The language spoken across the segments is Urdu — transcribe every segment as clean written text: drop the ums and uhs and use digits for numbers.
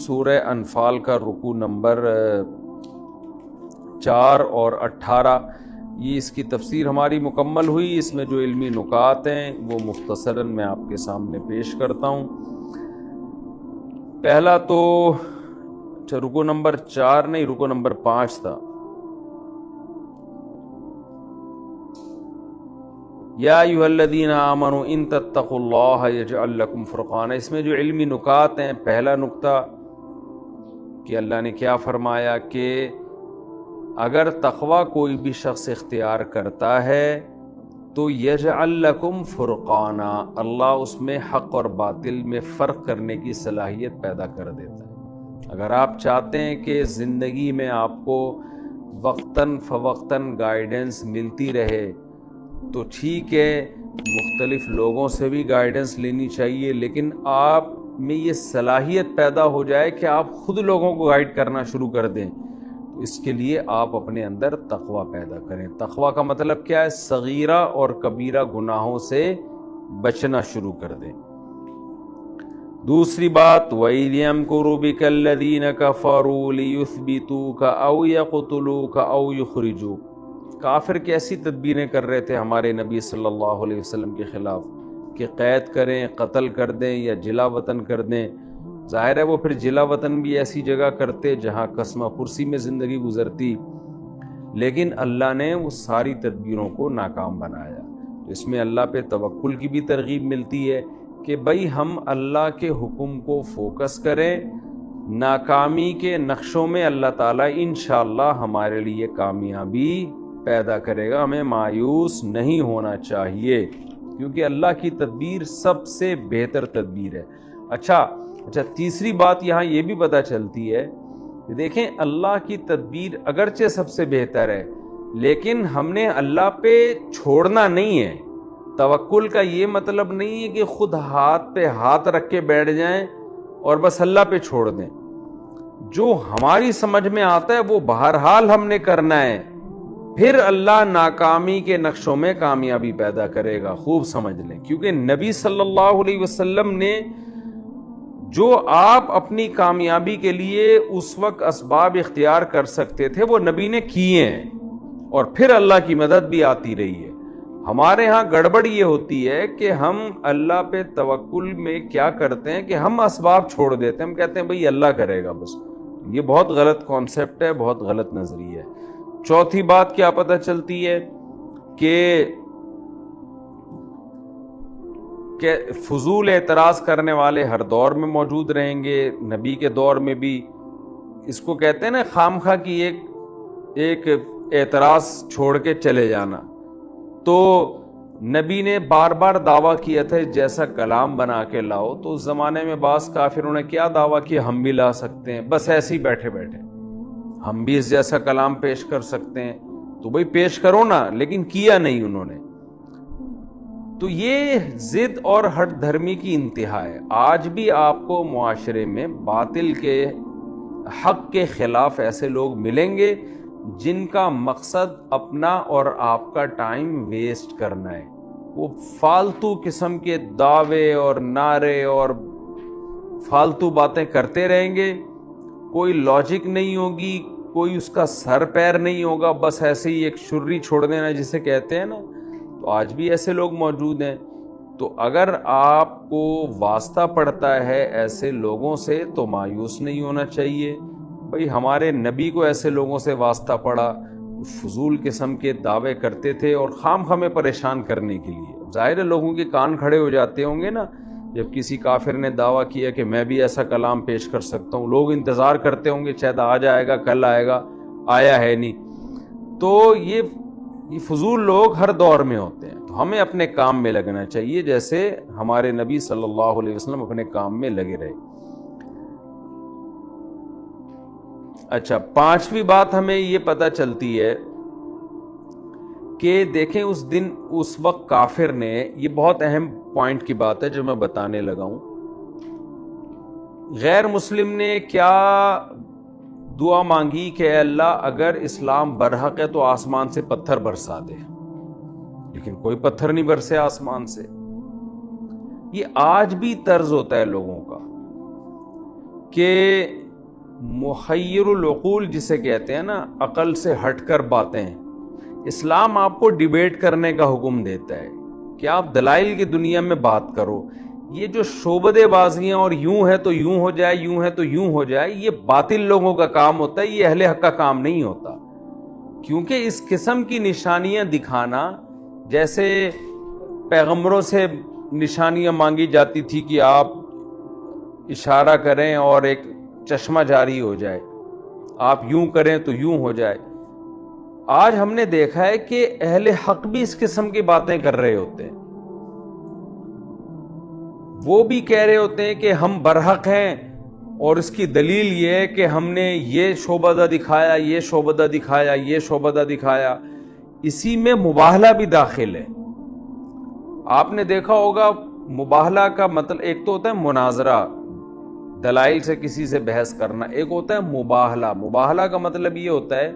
سورہ انفال کا رکوع نمبر 4 اور 18، یہ اس کی تفسیر ہماری مکمل ہوئی۔ اس میں جو علمی نکات ہیں وہ مختصراً میں آپ کے سامنے پیش کرتا ہوں۔ پہلا تو رکوع نمبر 4 نہیں، رکوع نمبر 5 تھا۔ یا ایھا الذین آمنوا ان تتقوا اللہ یجعل لکم فرقانا، اس میں جو علمی نکات ہیں، پہلا نکتہ کہ اللہ نے کیا فرمایا کہ اگر تقوی کوئی بھی شخص اختیار کرتا ہے تو یجعل لکم فرقانا، اللہ اس میں حق اور باطل میں فرق کرنے کی صلاحیت پیدا کر دیتا ہے۔ اگر آپ چاہتے ہیں کہ زندگی میں آپ کو وقتاً فوقتاً گائیڈنس ملتی رہے تو ٹھیک ہے، مختلف لوگوں سے بھی گائیڈنس لینی چاہیے، لیکن آپ میں یہ صلاحیت پیدا ہو جائے کہ آپ خود لوگوں کو گائیڈ کرنا شروع کر دیں، تو اس کے لیے آپ اپنے اندر تقوی پیدا کریں۔ تقوی کا مطلب کیا ہے؟ صغیرہ اور کبیرہ گناہوں سے بچنا شروع کر دیں۔ دوسری بات، وَإِذْ يَمْكُرُ بِكَ الَّذِينَ كَفَرُوا لِيُثْبِتُوكَ أَوْ يَقْتُلُوكَ أَوْ يُخْرِجُوكَ، کافر کیسی تدبیریں کر رہے تھے ہمارے نبی صلی اللہ علیہ وسلم کے خلاف کہ قید کریں، قتل کر دیں یا جلا وطن کر دیں۔ ظاہر ہے وہ پھر جلا وطن بھی ایسی جگہ کرتے جہاں قسمہ پرسی میں زندگی گزرتی، لیکن اللہ نے وہ ساری تدبیروں کو ناکام بنایا۔ اس میں اللہ پہ توکل کی بھی ترغیب ملتی ہے کہ بھئی ہم اللہ کے حکم کو فوکس کریں، ناکامی کے نقشوں میں اللہ تعالیٰ انشاءاللہ ہمارے لیے کامیابی پیدا کرے گا، ہمیں مایوس نہیں ہونا چاہیے، کیونکہ اللہ کی تدبیر سب سے بہتر تدبیر ہے۔ اچھا، تیسری بات یہاں یہ بھی پتہ چلتی ہے کہ دیکھیں اللہ کی تدبیر اگرچہ سب سے بہتر ہے، لیکن ہم نے اللہ پہ چھوڑنا نہیں ہے۔ توکل کا یہ مطلب نہیں ہے کہ خود ہاتھ پہ ہاتھ رکھ کے بیٹھ جائیں اور بس اللہ پہ چھوڑ دیں۔ جو ہماری سمجھ میں آتا ہے وہ بہرحال ہم نے کرنا ہے، پھر اللہ ناکامی کے نقشوں میں کامیابی پیدا کرے گا۔ خوب سمجھ لیں، کیونکہ نبی صلی اللہ علیہ وسلم نے جو آپ اپنی کامیابی کے لیے اس وقت اسباب اختیار کر سکتے تھے وہ نبی نے کیے ہیں، اور پھر اللہ کی مدد بھی آتی رہی ہے۔ ہمارے ہاں گڑبڑ یہ ہوتی ہے کہ ہم اللہ پہ توکل میں کیا کرتے ہیں کہ ہم اسباب چھوڑ دیتے ہیں، ہم کہتے ہیں بھئی اللہ کرے گا بس۔ یہ بہت غلط کانسیپٹ ہے، بہت غلط نظریہ ہے۔ چوتھی بات کیا پتہ چلتی ہے کہ فضول اعتراض کرنے والے ہر دور میں موجود رہیں گے، نبی کے دور میں بھی۔ اس کو کہتے ہیں نا خام خواہ کی ایک اعتراض چھوڑ کے چلے جانا۔ تو نبی نے بار بار دعویٰ کیا تھا جیسا کلام بنا کے لاؤ، تو اس زمانے میں بعض کافروں نے کیا دعویٰ کیا؟ ہم بھی لا سکتے ہیں، بس ایسے ہی بیٹھے بیٹھے ہم بھی اس جیسا کلام پیش کر سکتے ہیں، تو بھئی پیش کرو نا، لیکن کیا نہیں انہوں نے۔ تو یہ ضد اور ہٹ دھرمی کی انتہا ہے۔ آج بھی آپ کو معاشرے میں باطل کے حق کے خلاف ایسے لوگ ملیں گے جن کا مقصد اپنا اور آپ کا ٹائم ویسٹ کرنا ہے۔ وہ فالتو قسم کے دعوے اور نعرے اور فالتو باتیں کرتے رہیں گے، کوئی لاجک نہیں ہوگی، کوئی اس کا سر پیر نہیں ہوگا، بس ایسے ہی ایک شرری چھوڑ دینا جسے کہتے ہیں نا۔ تو آج بھی ایسے لوگ موجود ہیں۔ تو اگر آپ کو واسطہ پڑتا ہے ایسے لوگوں سے تو مایوس نہیں ہونا چاہیے۔ بھئی ہمارے نبی کو ایسے لوگوں سے واسطہ پڑا، فضول قسم کے دعوے کرتے تھے اور خام خواہ پریشان کرنے کے لیے۔ ظاہر ہے لوگوں کے کان کھڑے ہو جاتے ہوں گے نا جب کسی کافر نے دعویٰ کیا کہ میں بھی ایسا کلام پیش کر سکتا ہوں، لوگ انتظار کرتے ہوں گے شاید آ جائے گا، کل آئے گا، آیا ہے نہیں۔ تو یہ فضول لوگ ہر دور میں ہوتے ہیں، تو ہمیں اپنے کام میں لگنا چاہیے جیسے ہمارے نبی صلی اللہ علیہ وسلم اپنے کام میں لگے رہے۔ اچھا، پانچویں بات ہمیں یہ پتہ چلتی ہے کہ دیکھیں اس دن اس وقت کافر نے، یہ بہت اہم پوائنٹ کی بات ہے جو میں بتانے لگا ہوں، غیر مسلم نے کیا دعا مانگی کہ اے اللہ اگر اسلام برحق ہے تو آسمان سے پتھر برسا دے، لیکن کوئی پتھر نہیں برسے آسمان سے۔ یہ آج بھی طرز ہوتا ہے لوگوں کا کہ محیر العقول جسے کہتے ہیں نا، عقل سے ہٹ کر باتیں، اسلام آپ کو ڈیبیٹ کرنے کا حکم دیتا ہے کہ آپ دلائل کی دنیا میں بات کرو۔ یہ جو شعبدے بازیاں اور یوں ہے تو یوں ہو جائے، یوں ہے تو یوں ہو جائے، یہ باطل لوگوں کا کام ہوتا ہے، یہ اہل حق کا کام نہیں ہوتا۔ کیونکہ اس قسم کی نشانیاں دکھانا، جیسے پیغمبروں سے نشانیاں مانگی جاتی تھی کہ آپ اشارہ کریں اور ایک چشمہ جاری ہو جائے، آپ یوں کریں تو یوں ہو جائے۔ آج ہم نے دیکھا ہے کہ اہل حق بھی اس قسم کی باتیں کر رہے ہوتے ہیں، وہ بھی کہہ رہے ہوتے ہیں کہ ہم برحق ہیں، اور اس کی دلیل یہ ہے کہ ہم نے یہ شعبدہ دکھایا، یہ شعبدہ دکھایا، یہ شعبدہ دکھایا۔ اسی میں مباہلہ بھی داخل ہے۔ آپ نے دیکھا ہوگا مباہلہ کا مطلب ایک تو ہوتا ہے مناظرہ، دلائل سے کسی سے بحث کرنا، ایک ہوتا ہے مباہلہ۔ مباہلہ کا مطلب یہ ہوتا ہے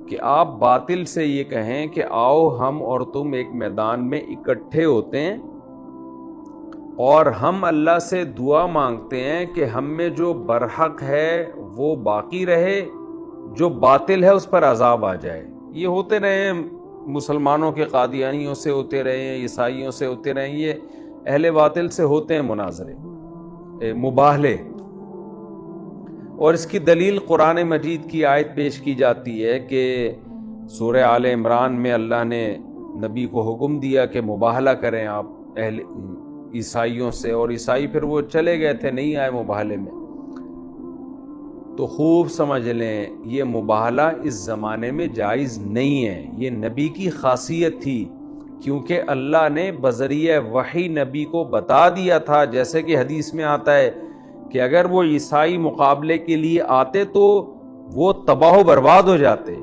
کہ آپ باطل سے یہ کہیں کہ آؤ ہم اور تم ایک میدان میں اکٹھے ہوتے ہیں اور ہم اللہ سے دعا مانگتے ہیں کہ ہم میں جو برحق ہے وہ باقی رہے، جو باطل ہے اس پر عذاب آ جائے۔ یہ ہوتے رہے مسلمانوں کے قادیانیوں سے ہوتے رہے، عیسائیوں سے ہوتے رہے، یہ اہل باطل سے ہوتے ہیں مناظرے، مباہلے۔ اور اس کی دلیل قرآن مجید کی آیت پیش کی جاتی ہے کہ سورہ آل عمران میں اللہ نے نبی کو حکم دیا کہ مباہلہ کریں آپ اہل عیسائیوں سے، اور عیسائی پھر وہ چلے گئے تھے، نہیں آئے مباہلے میں۔ تو خوب سمجھ لیں یہ مباہلہ اس زمانے میں جائز نہیں ہے، یہ نبی کی خاصیت تھی، کیونکہ اللہ نے بذریعہ وحی نبی کو بتا دیا تھا، جیسے کہ حدیث میں آتا ہے کہ اگر وہ عیسائی مقابلے کے لیے آتے تو وہ تباہ و برباد ہو جاتے۔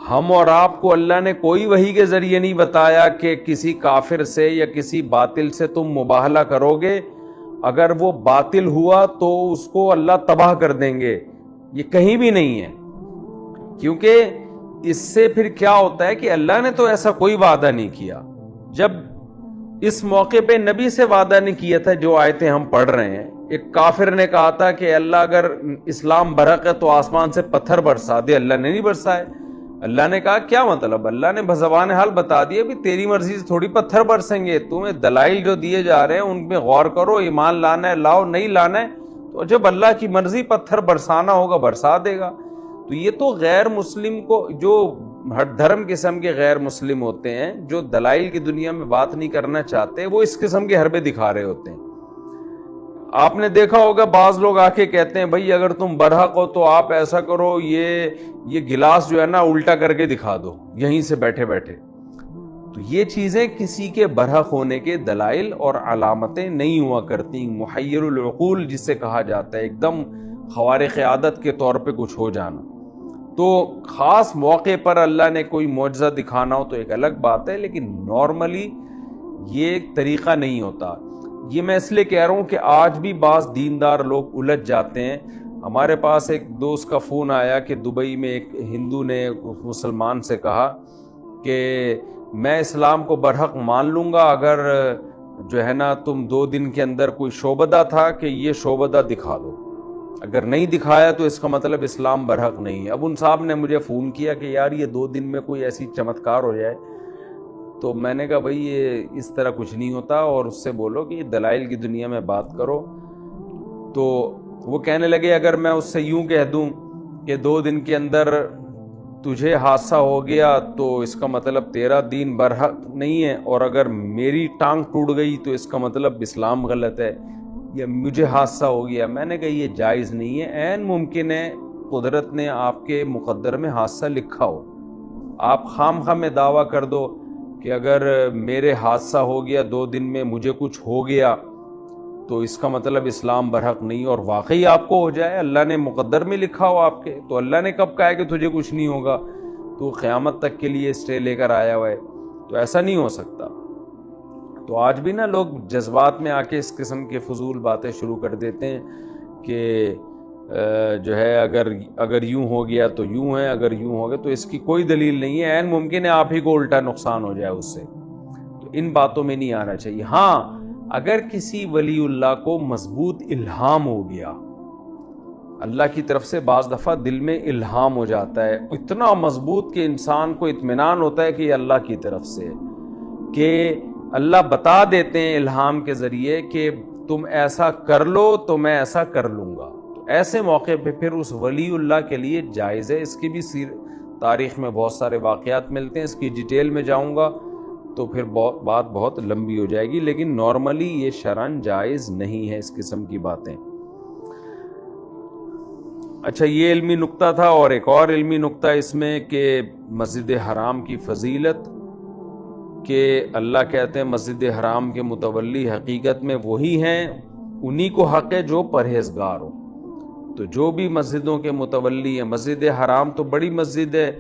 ہم اور آپ کو اللہ نے کوئی وحی کے ذریعے نہیں بتایا کہ کسی کافر سے یا کسی باطل سے تم مباہلہ کرو گے، اگر وہ باطل ہوا تو اس کو اللہ تباہ کر دیں گے، یہ کہیں بھی نہیں ہے۔ کیونکہ اس سے پھر کیا ہوتا ہے کہ اللہ نے تو ایسا کوئی وعدہ نہیں کیا۔ جب اس موقع پہ نبی سے وعدہ نہیں کیا تھا، جو آیتیں ہم پڑھ رہے ہیں، ایک کافر نے کہا تھا کہ اللہ اگر اسلام برحق ہے تو آسمان سے پتھر برسا دے، اللہ نے نہیں برسائے۔ اللہ نے کہا کیا مطلب؟ اللہ نے بزبان حال بتا دیا بھی تیری مرضی سے تھوڑی پتھر برسیں گے، تمہیں دلائل جو دیے جا رہے ہیں ان پہ غور کرو، ایمان لانا ہے لاؤ، نہیں لانا ہے تو جب اللہ کی مرضی پتھر برسانا ہوگا برسا دے گا۔ تو یہ تو غیر مسلم کو، جو ہر دھرم قسم کے غیر مسلم ہوتے ہیں، جو دلائل کی دنیا میں بات نہیں کرنا چاہتے، وہ اس قسم کے حربے دکھا رہے ہوتے ہیں۔ آپ نے دیکھا ہوگا بعض لوگ آ کے کہتے ہیں بھائی اگر تم برحق ہو تو آپ ایسا کرو، یہ گلاس جو ہے نا الٹا کر کے دکھا دو یہیں سے بیٹھے بیٹھے۔ تو یہ چیزیں کسی کے برحق ہونے کے دلائل اور علامتیں نہیں ہوا کرتی۔ محیر العقول جسے کہا جاتا ہے، ایک دم خوارق عادت کے طور پہ کچھ ہو جانا۔ تو خاص موقع پر اللہ نے کوئی معجزہ دکھانا ہو تو ایک الگ بات ہے، لیکن نارملی یہ ایک طریقہ نہیں ہوتا۔ یہ میں اس لیے کہہ رہا ہوں کہ آج بھی بعض دیندار لوگ الجھ جاتے ہیں۔ ہمارے پاس ایک دوست کا فون آیا کہ دبئی میں ایک ہندو نے مسلمان سے کہا کہ میں اسلام کو برحق مان لوں گا اگر جو ہے نا تم 2 دن کے اندر کوئی شعبدہ تھا کہ یہ شعبدہ دکھا دو، اگر نہیں دکھایا تو اس کا مطلب اسلام برحق نہیں ہے۔ اب ان صاحب نے مجھے فون کیا کہ یار یہ 2 دن میں کوئی ایسی چمتکار ہو جائے، تو میں نے کہا بھائی یہ اس طرح کچھ نہیں ہوتا، اور اس سے بولو کہ یہ دلائل کی دنیا میں بات کرو۔ تو وہ کہنے لگے اگر میں اس سے یوں کہہ دوں کہ 2 دن کے اندر تجھے حادثہ ہو گیا تو اس کا مطلب تیرا دین برحق نہیں ہے، اور اگر میری ٹانگ ٹوٹ گئی تو اس کا مطلب اسلام غلط ہے، یا مجھے حادثہ ہو گیا۔ میں نے کہا یہ جائز نہیں ہے، عین ممکن ہے قدرت نے آپ کے مقدر میں حادثہ لکھا ہو، آپ خام خواہ میں دعویٰ کر دو کہ اگر میرے حادثہ ہو گیا 2 دن میں مجھے کچھ ہو گیا تو اس کا مطلب اسلام برحق نہیں، اور واقعی آپ کو ہو جائے، اللہ نے مقدر میں لکھا ہو آپ کے، تو اللہ نے کب کہا ہے کہ تجھے کچھ نہیں ہوگا؟ تو قیامت تک کے لیے اسٹے لے کر آیا ہوا ہے، تو ایسا نہیں ہو سکتا۔ تو آج بھی نا لوگ جذبات میں آ کے اس قسم کے فضول باتیں شروع کر دیتے ہیں کہ جو ہے اگر یوں ہو گیا تو یوں ہے، اگر یوں ہو گیا تو اس کی کوئی دلیل نہیں ہے، عین ممکن ہے آپ ہی کو الٹا نقصان ہو جائے اس سے۔ تو ان باتوں میں نہیں آنا چاہیے۔ ہاں اگر کسی ولی اللہ کو مضبوط الہام ہو گیا اللہ کی طرف سے بعض دفعہ دل میں الہام ہو جاتا ہے اتنا مضبوط کہ انسان کو اطمینان ہوتا ہے کہ یہ اللہ کی طرف سے، کہ اللہ بتا دیتے ہیں الہام کے ذریعے کہ تم ایسا کر لو تو میں ایسا کر لوں گا. تو ایسے موقع پہ پھر اس ولی اللہ کے لیے جائز ہے. اس کی بھی تاریخ میں بہت سارے واقعات ملتے ہیں، اس کی ڈیٹیل میں جاؤں گا تو پھر بات بہت لمبی ہو جائے گی، لیکن نارملی یہ شرعاً جائز نہیں ہے اس قسم کی باتیں. اچھا، یہ علمی نقطہ تھا. اور ایک اور علمی نقطہ اس میں کہ مسجد حرام کی فضیلت، کہ اللہ کہتے ہیں مسجد حرام کے متولی حقیقت میں وہی ہیں، انہی کو حق ہے جو پرہیزگار ہو. تو جو بھی مسجدوں کے متولی ہیں، مسجد حرام تو بڑی مسجد ہے،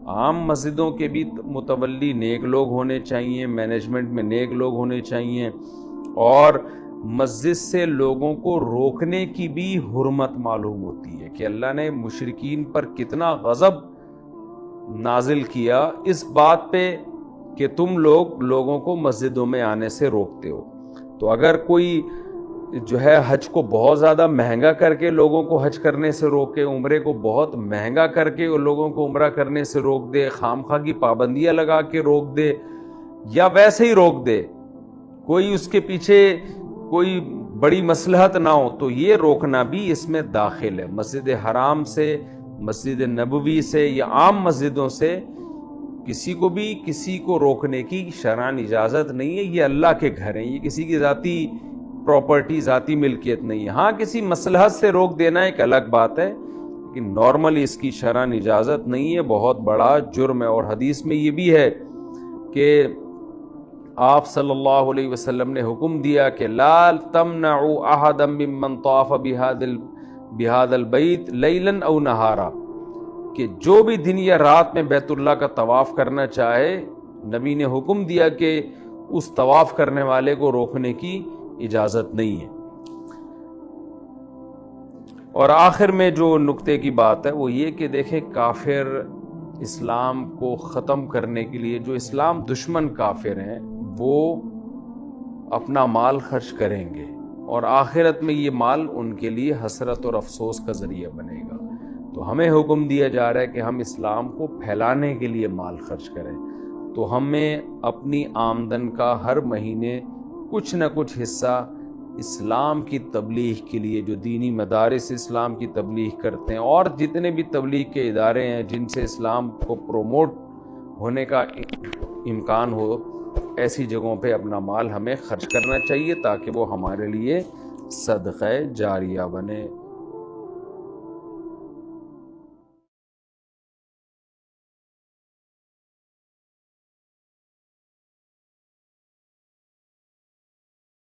عام مسجدوں کے بھی متولی نیک لوگ ہونے چاہیے، مینجمنٹ میں نیک لوگ ہونے چاہیے، اور مسجد سے لوگوں کو روکنے کی بھی حرمت معلوم ہوتی ہے کہ اللہ نے مشرکین پر کتنا غضب نازل کیا اس بات پہ کہ تم لوگوں کو مسجدوں میں آنے سے روکتے ہو. تو اگر کوئی جو ہے حج کو بہت زیادہ مہنگا کر کے لوگوں کو حج کرنے سے روکے، عمرے کو بہت مہنگا کر کے لوگوں کو عمرہ کرنے سے روک دے، خامخواہ کی پابندیاں لگا کے روک دے، یا ویسے ہی روک دے، کوئی اس کے پیچھے کوئی بڑی مصلحت نہ ہو، تو یہ روکنا بھی اس میں داخل ہے. مسجد حرام سے، مسجد نبوی سے یا عام مسجدوں سے کسی کو روکنے کی شرعاً اجازت نہیں ہے. یہ اللہ کے گھر ہیں، یہ کسی کی ذاتی پراپرٹی، ذاتی ملکیت نہیں ہے. ہاں کسی مصلحت سے روک دینا ایک الگ بات ہے، لیکن نارملی اس کی شرعاً اجازت نہیں ہے، بہت بڑا جرم ہے. اور حدیث میں یہ بھی ہے کہ آپ صلی اللہ علیہ وسلم نے حکم دیا کہ لا تمنعوا احدا ممن طاف بهذا البیت لیلا او نہارا، کہ جو بھی دن یا رات میں بیت اللہ کا طواف کرنا چاہے، نبی نے حکم دیا کہ اس طواف کرنے والے کو روکنے کی اجازت نہیں ہے. اور آخر میں جو نقطے کی بات ہے وہ یہ کہ دیکھیں، کافر اسلام کو ختم کرنے کے لیے، جو اسلام دشمن کافر ہیں، وہ اپنا مال خرچ کریں گے، اور آخرت میں یہ مال ان کے لیے حسرت اور افسوس کا ذریعہ بنے گا. تو ہمیں حکم دیا جا رہا ہے کہ ہم اسلام کو پھیلانے کے لیے مال خرچ کریں. تو ہمیں اپنی آمدن کا ہر مہینے کچھ نہ کچھ حصہ اسلام کی تبلیغ کے لیے، جو دینی مدارس اسلام کی تبلیغ کرتے ہیں اور جتنے بھی تبلیغ کے ادارے ہیں جن سے اسلام کو پروموٹ ہونے کا امکان ہو، ایسی جگہوں پہ اپنا مال ہمیں خرچ کرنا چاہیے تاکہ وہ ہمارے لیے صدقہ جاریہ بنے.